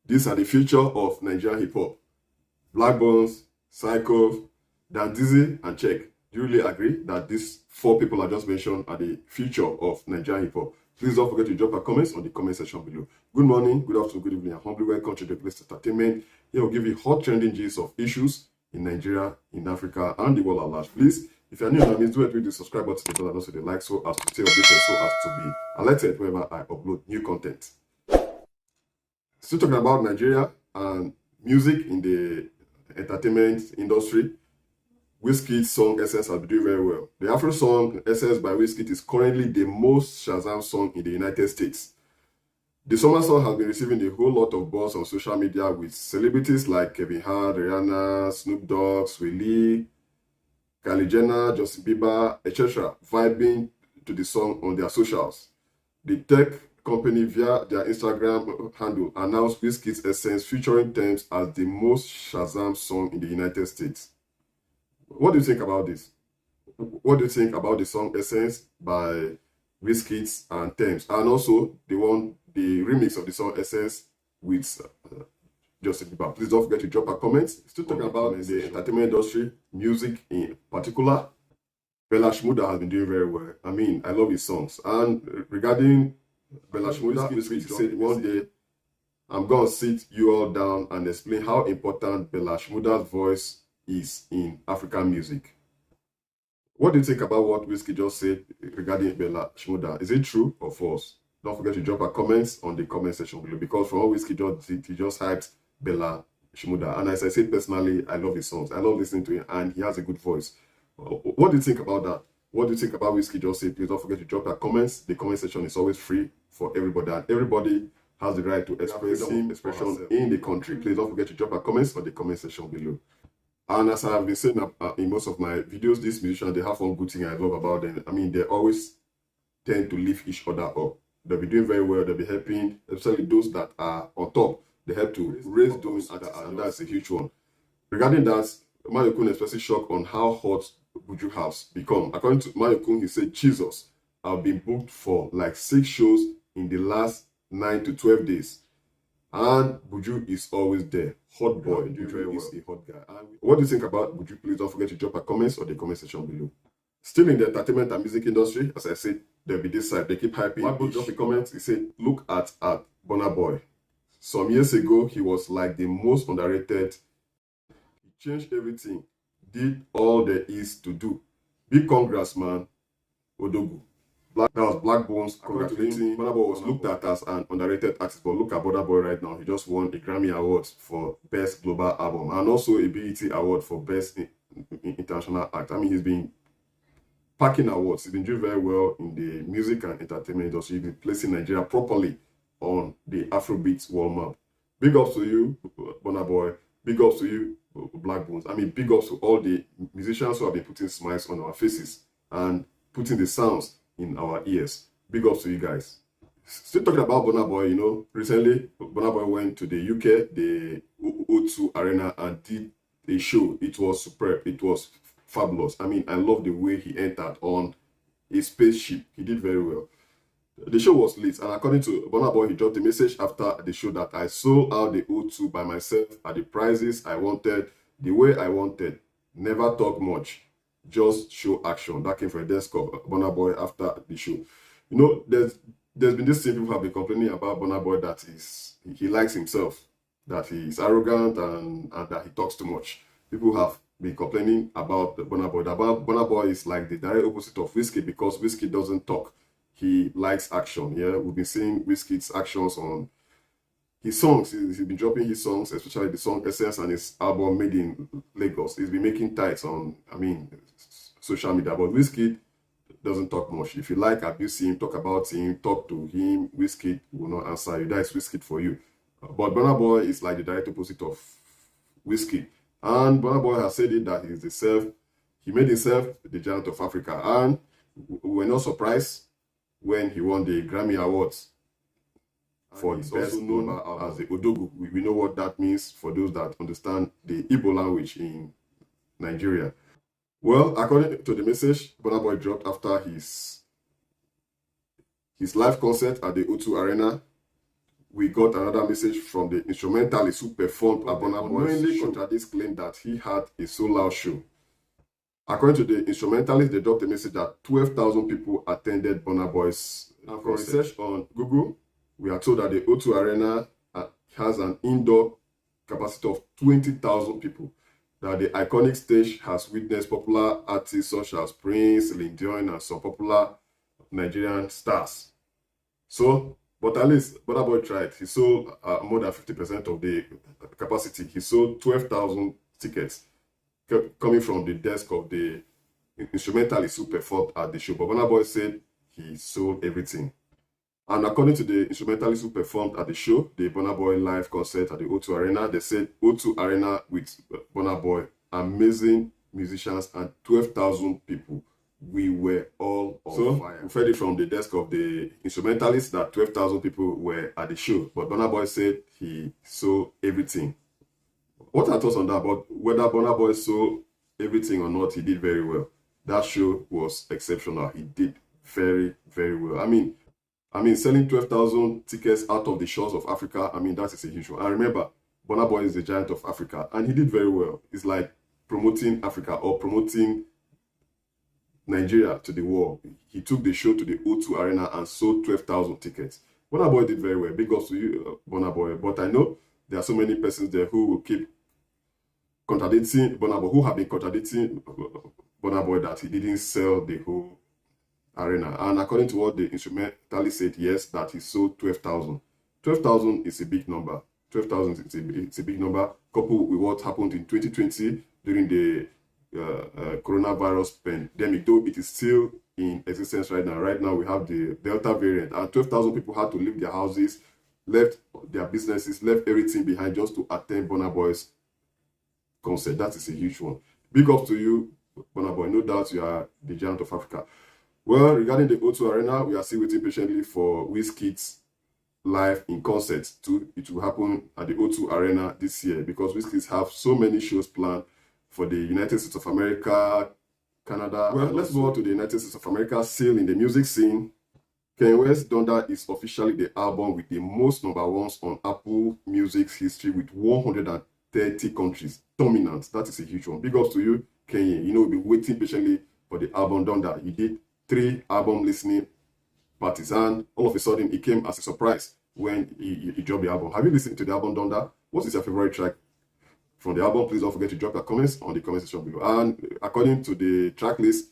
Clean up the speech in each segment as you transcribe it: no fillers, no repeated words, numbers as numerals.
These are the future of Nigerian hip-hop. Black Bones, Psycho, Dan Dizzy, and Check. Do you really agree that these four people I just mentioned are the future of Nigerian hip-hop? Please don't forget to drop your comments on the comment section below. Good morning, good afternoon, good evening, and humbly welcome to the Place Entertainment. Here we'll give you hot trending gist of issues in Nigeria, in Africa, and the world at large. Please, if you're new to this, do hit the subscribe button and also the like so as to stay updated, so as to be alerted whenever I upload new content. Still talking about Nigeria and music in the entertainment industry. Wizkid's song Essence has been doing very well. The Afro song Essence by Wizkid is currently the most Shazam song in the United States. The summer song has been receiving a whole lot of buzz on social media with celebrities like Kevin Hart, Rihanna, Snoop Dogg, Swae Lee, Kylie Jenner, Justin Bieber, etc. vibing to the song on their socials. The tech company via their Instagram handle announced Wizkid's Essence featuring Tems as the most Shazam song in the United States. What do you think about this? What do you think about the song Essence by Wizkid and Tems, and also the remix of the song Essence with Justin Bieber? Please don't forget to drop a comment. Still talking about the entertainment industry, music in particular. Bella Shmurda has been doing very well. I mean, I love his songs. And regarding Bella Shmurda, Wizkid said one day, I'm going to sit you all down and explain how important Bella Shmurda's voice is in African music. What do you think about what Wizkid just said regarding Bella Shmurda? Is it true or false? Don't forget to drop a comments on the comment section below, because from what Wizkid just did, he just hyped Bella Shmurda. And as I said personally, I love his songs. I love listening to him, and he has a good voice. What do you think about that? What do you think about Wizkid just said? Please don't forget to drop your comments. The comment section is always free for everybody, and everybody has the right to express expression in the country. Please don't forget to drop your comments on the comment section below. And as I have been saying in most of my videos, these musicians, they have one good thing I love about them. I mean, they always tend to lift each other up. They'll be doing very well. They'll be helping, especially those that are on top. They help to raise those, and that's a huge one. Regarding that, Mayokun especially shocked on how hot Buju has become. According to Mayokun, he said, Jesus, I've been booked for like 6 shows in the last 9 to 12 days. And Buju is always there. Hot boy. Buju is a hot guy. And what do you think about Buju? Please don't forget to drop a comment on the comment section below. Still in the entertainment and music industry, as I said, there'll be this side. They keep hyping. One boy dropped a comment. He said, look at Burna Boy. Some years ago, he was like the most underrated. He changed everything. Did all there is to do. Big congrats, man. Odogu. That was Black Bones. Congratulating. Burna Boy was looked at as an underrated artist, but look at Burna Boy right now. He just won a Grammy Award for Best Global Album and also a BET Award for Best International Act. I mean, he's been packing awards. He's been doing very well in the music and entertainment industry. He's been placing Nigeria properly on the Afrobeats world map. Big ups to you, Burna Boy. Big ups to you, Black Bones. I mean, big ups to all the musicians who have been putting smiles on our faces and putting the sounds in our ears. Big ups to you guys. Still talking about Burna Boy, you know, recently Burna Boy went to the UK, the O2 Arena, and did a show. It was superb. It was fabulous. I mean, I love the way he entered on a spaceship. He did very well. The show was lit, and according to Burna Boy, he dropped a message after the show that I sold out the O2 by myself at the prices I wanted, the way I wanted. Never talk much, just show action. That came from the desk of Burna Boy after the show. You know, there's been this thing people have been complaining about Burna Boy, that he likes himself, that he's arrogant and that he talks too much. People have been complaining about Burna Boy. Burna Boy is like the direct opposite of Wizkid, because Wizkid doesn't talk. He likes action. Yeah, we've been seeing Wizkid's actions on his songs. He's been dropping his songs, especially the song Essence and his album Made in Lagos. He's been making tights on, I mean, social media. But Wizkid doesn't talk much. If you like, abuse him, talk about him, talk to him, Wizkid will not answer you. That is Wizkid for you. But Burna Boy is like the direct opposite of Wizkid. And Burna Boy has said it that he made himself the giant of Africa. And we were not surprised when he won the Grammy Awards for the best known as the Odogu. We know what that means for those that understand the Igbo language in Nigeria. Well, according to the message Burna Boy dropped after his live concert at the O2 Arena, we got another message from the instrumentalist who performed at Burna Boy's show. Contradicts claim that he had a sold-out show. According to the instrumentalist, they dropped a message that 12,000 people attended Burna Boy's concert. For research on Google, we are told that the O2 Arena has an indoor capacity of 20,000 people. That the iconic stage has witnessed popular artists such as Prince, Celine Dion, and some popular Nigerian stars. So, but at least Burna Boy tried. He sold more than 50% of the capacity. He sold 12,000 tickets coming from the desk of the instrumentalist who performed at the show. But Burna Boy said he sold everything. And according to the instrumentalist who performed at the show, the Burna Boy live concert at the O2 Arena, they said O2 Arena with Burna Boy, amazing musicians and 12,000 people. We were all on fire. We heard it from the desk of the instrumentalist that 12,000 people were at the show. But Burna Boy said he sold everything. What are thoughts on that? But whether Burna Boy sold everything or not, he did very well. That show was exceptional. He did very, very well. I mean, selling 12,000 tickets out of the shores of Africa, that is a huge one. And remember, Burna Boy is the giant of Africa, and he did very well. It's like promoting Africa or promoting Nigeria to the world. He took the show to the O2 Arena and sold 12,000 tickets. Burna Boy did very well. Big ups to you, Burna Boy. But I know there are so many persons there who will keep contradicting Burna Boy, who have been contradicting Burna Boy that he didn't sell the whole arena. And according to what the instrumentalist said, yes, that he sold 12,000. 12,000 is a big number. 12,000 is a big number, coupled with what happened in 2020 during the coronavirus pandemic, though it is still in existence right now. Right now, we have the Delta variant, and 12,000 people had to leave their houses, left their businesses, left everything behind just to attend Burna Boy's concert. That is a huge one. Big up to you, Burna Boy. No doubt you are the giant of Africa. Well, regarding the O2 Arena, we are still waiting patiently for Wizkid's live in concert too. It will happen at the O2 Arena this year because Wizkid have so many shows planned for the United States of America, Canada. Well, let's move on to the United States of America. Still in the music scene, Kanye West Donda is officially the album with the most number ones on Apple Music's history with 130 countries. Dominant. That is a huge one. Big ups to you, Kanye. You know, we've been waiting patiently for the album Donda. He did 3 album listening parties, and all of a sudden it came as a surprise when he dropped the album. Have you listened to the album Donda? What is your favorite track from the album? Please don't forget to drop your comments on the comment section below. And according to the track list,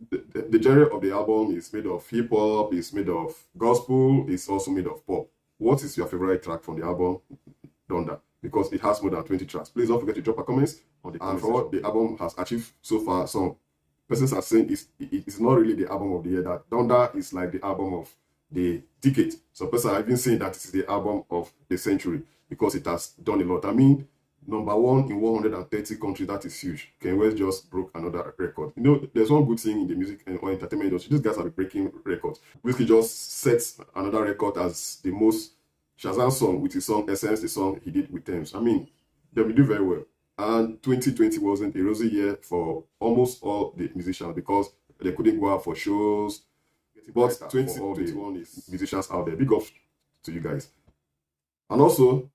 the genre of the album is made of hip-hop, it's made of gospel, it's also made of pop. What is your favorite track from the album Donda? Because it has more than 20 tracks. Please don't forget to drop your comments on the comment section. And for what the album has achieved so far, some persons are saying it's not really the album of the year, that Donda is like the album of the decade. Some persons are even saying that it's the album of the century because it has done a lot. Number 1 in 130 countries, that is huge. Kanye West just broke another record. You know, there's one good thing in the music and or entertainment industry. These guys have been breaking records. Wizkid just sets another record as the most Shazam song with his song Essence, the song he did with Thames. They will do very well. And 2020 wasn't a rosy year for almost all the musicians because they couldn't go out for shows. But 2021 is musicians out there. Big up to you guys. And also,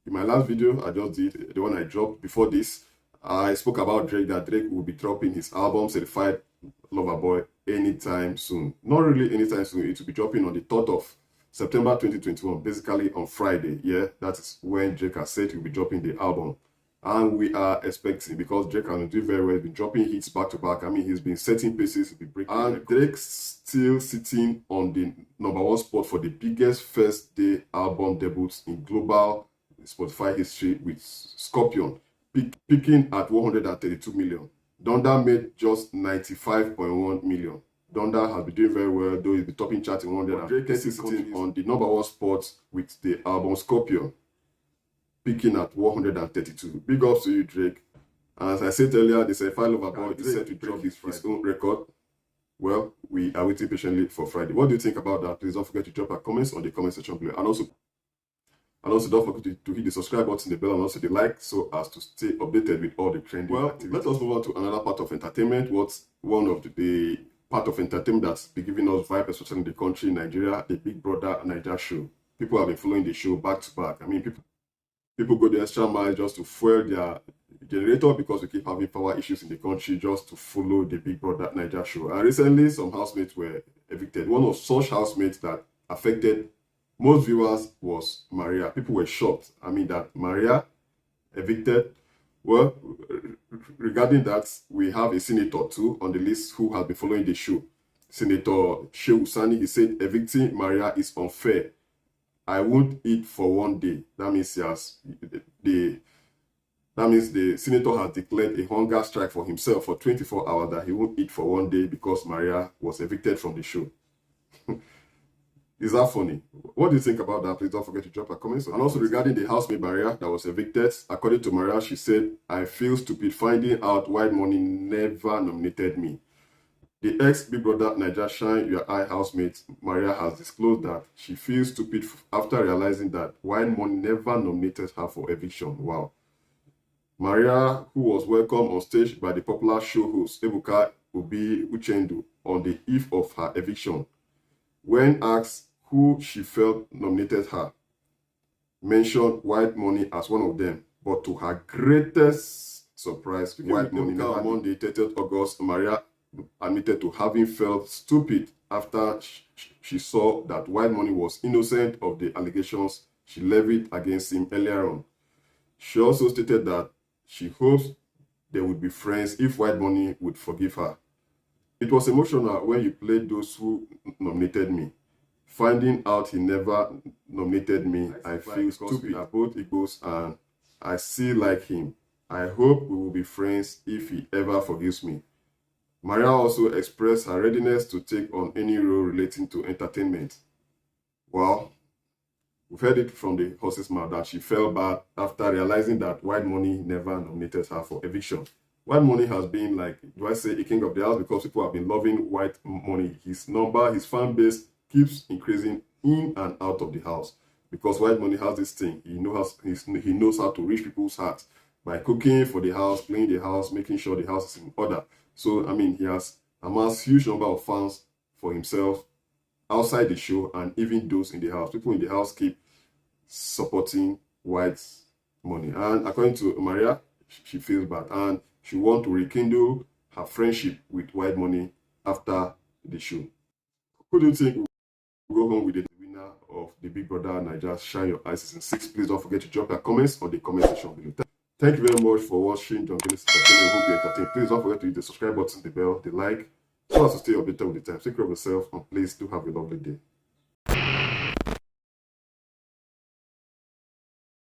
in my last video I just did, the one I dropped before this, I spoke about Drake, that Drake will be dropping his album Certified Lover Boy anytime soon. Not really anytime soon. It will be dropping on the 3rd of September 2021, basically on Friday. Yeah, that is when Drake has said he'll be dropping the album. And we are expecting, because Drake has been doing very well, he's been dropping hits back to back. He's been setting paces, he's been breaking. And Drake's still sitting on the number 1 spot for the biggest first day album debuts in global Spotify history, with Scorpion peaking at 132 million. Donda made just 95.1 million. Donda has been doing very well, though he's been topping chart in 100. Drake is sitting on the number 1 spot with the album Scorpion, peaking at 132. Big ups to you, Drake. As I said earlier, the Certified Lover Boy is set to drop his own record. Well, we are waiting patiently for Friday. What do you think about that? Please don't forget to drop your comments on the comment section below. And also don't forget to hit the subscribe button, the bell, and also the like, so as to stay updated with all the trending activities. Let us move on to another part of entertainment. What's one of the part of entertainment that's been giving us vibe, especially in the country, Nigeria, the Big Brother Naija show. people have been following the show back to back. I mean, people go the extra mile just to fuel their generator because we keep having power issues in the country, just to follow the Big Brother Naija show. And recently, some housemates were evicted. One of such housemates that affected most viewers was Maria. People were shocked. I mean, that Maria evicted. Well, regarding that, we have a senator too on the list who has been following the show. Senator Shehu Sani, he said, evicting Maria is unfair. I won't eat for one day. That means the senator has declared a hunger strike for himself for 24 hours, that he won't eat for one day because Maria was evicted from the show. Is that funny? What do you think about that? Please don't forget to drop a comment. And also regarding the housemate Maria that was evicted, according to Maria, she said, I feel stupid finding out White Money never nominated me. The ex-Big Brother Naija Shine Your Eye housemate Maria has disclosed that she feels stupid after realizing that White Money never nominated her for eviction. Wow. Maria, who was welcomed on stage by the popular show host Ebuka Obi Uchendu on the eve of her eviction, when asked who she felt nominated her, mentioned White Money as one of them, but to her greatest surprise, White Money never. On the 30th August, Maria admitted to having felt stupid after she saw that White Money was innocent of the allegations she levied against him earlier on. She also stated that she hopes they would be friends if White Money would forgive her. It was emotional when you played those who nominated me. Finding out he never nominated me, I feel stupid. We are both equals and I still like him. I hope we will be friends if he ever forgives me. Maria also expressed her readiness to take on any role relating to entertainment. Well, we've heard it from the horse's mouth that she felt bad after realizing that White Money never nominated her for eviction. White Money has been, like, do I say a king of the house, because people have been loving White Money. His number, his fan base keeps increasing in and out of the house because White Money has this thing. He knows how to reach people's hearts by cooking for the house, cleaning the house, making sure the house is in order. So, I mean, he has amassed huge number of fans for himself outside the show and even those in the house. People in the house keep supporting White Money. And according to Maria, she feels bad and she wants to rekindle her friendship with White Money after the show. Who do you think will go home with the winner of the Big Brother Naija Shine Your Eye Season 6? Please don't forget to drop your comments on the comment section below. Thank you very much for watching John Gillis Entertainment. Hope you entertained. Please don't forget to hit the subscribe button, the bell, the like, so as to stay updated with the time. Take care of yourself and please do have a lovely day.